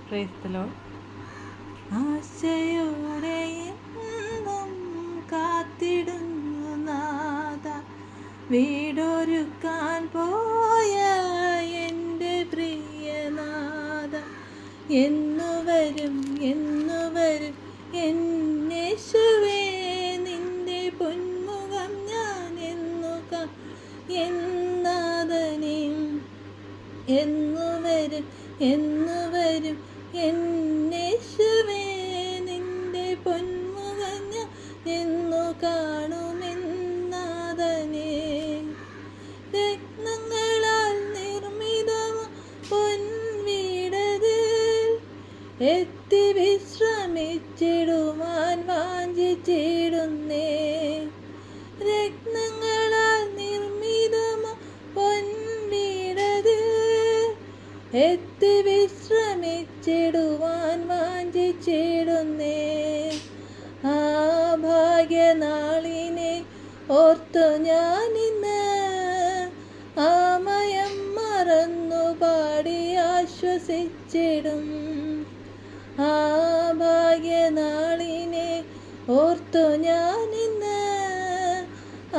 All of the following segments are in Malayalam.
Praise the Lord. ആശയോടെ എന്നും കാത്തിടുന്നു നാഥ, വീടൊരുക്കാൻ പോയ എൻ്റെ പ്രിയനാഥ. എന്നുവരും എന്നുവരും എന്നേശുവേ, നിന്റെ പൊന്മുഖം ഞാൻ എന്നാഥനേ. എന്നുവരും എന്നുവരും എന്നേശുവേ, നിന്റെ പൊന്മുഖം ഞാൻ എന്നു കാണുമെന്നാഥനേ. രത്നങ്ങളാൽ നിർമ്മിതമാ പൊൻവീടതിൽ എത്തി വിശ്രമിച്ചിടുവാൻ വാഞ്ചിച്ചിടുന്നേ. രത്നങ്ങളാൽ നിർമ്മിതമാ പൊൻവീടതിൽ എത്തി വിശ്രമിച്ചിടുവാൻ വാഞ്ചിച്ചിടുന്നേ. ആ ഭാഗ്യനാളിനെ ഓർത്തു ഞാനിന്ന് ആമയം മറന്നു പാടി ആശ്വസിച്ചിടും. ആ ഭാഗ്യനാളിനെ ഓർത്തു ഞാനിന്ന്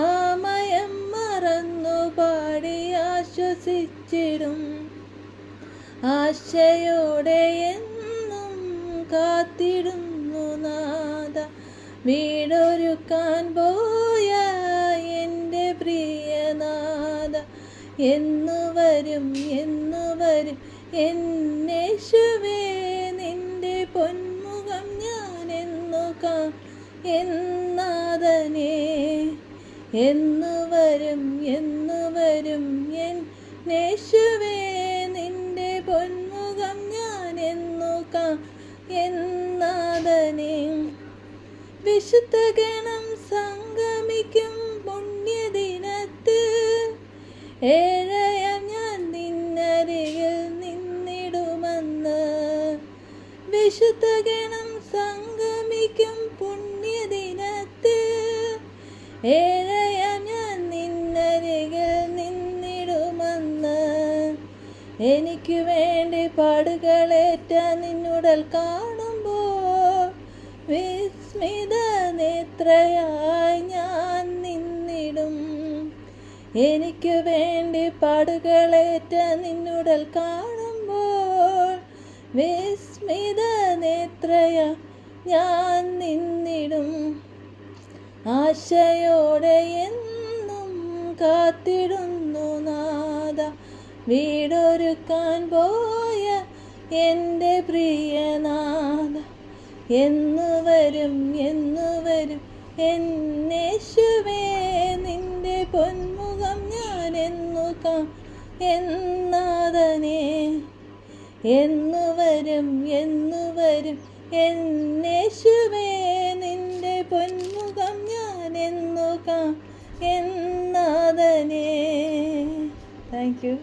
ആമയം മറന്നു പാടി ആശ്വസിച്ചിടും. ആശയോടെ എന്നും കാത്തിടുന്നു നാഥ, വീടൊരുക്കാൻ പോയ എൻ്റെ പ്രിയനാഥ. എന്നുവരും എന്നുവരും എന്നേശുവേ, നിന്റെ പൊന്മുഖം ഞാൻ എന്നു എന്നാഥനേ. എന്നുവരും എന്നുവരും എന്നേശുവേ, നിന്റെ പൊന്മുഖം ഞാൻ എന്നു എന്നാഥനേ. വിശുദ്ധഗണം സംഗമിക്കും പുണ്യദിനത്തിൽ ഏഴയാം ഞാൻ നിന്നരികിൽ നിന്നിടുമെന്ന്. വിശുദ്ധഗണം സംഗമിക്കും പുണ്യദിനത്തിൽ ഏഴയാം ഞാൻ നിന്നരികിൽ നിന്നിടുമെന്ന്. എനിക്ക് വേണ്ടി പാടുകളേറ്റ നിന്നുടൽ കാണുമ്പോൾ വിസ്മിത നേത്രയായി ഞാൻ നിന്നിടും. എനിക്ക് വേണ്ടി പാടുകളേറ്റ നിന്നുടൽ കാണുമ്പോൾ വിസ്മിത നേത്രയായി ഞാൻ നിന്നിടും. ആശയോടെ എന്നും കാത്തിടുന്നു നാഥ, വീടൊരുക്കാൻ പോയ എൻ്റെ പ്രിയനാഥ. എന്നുവരും എന്നുവരും എന്നേശുവേ, നിന്റെ പൊന്മുഖം ഞാൻ എന്നു എന്നാഥനേ. എന്നുവരും എന്നുവരും എന്നേശുവേ, നിന്റെ പൊന്മുഖം ഞാൻ എന്നു എന്നാഥനേ. Thank you.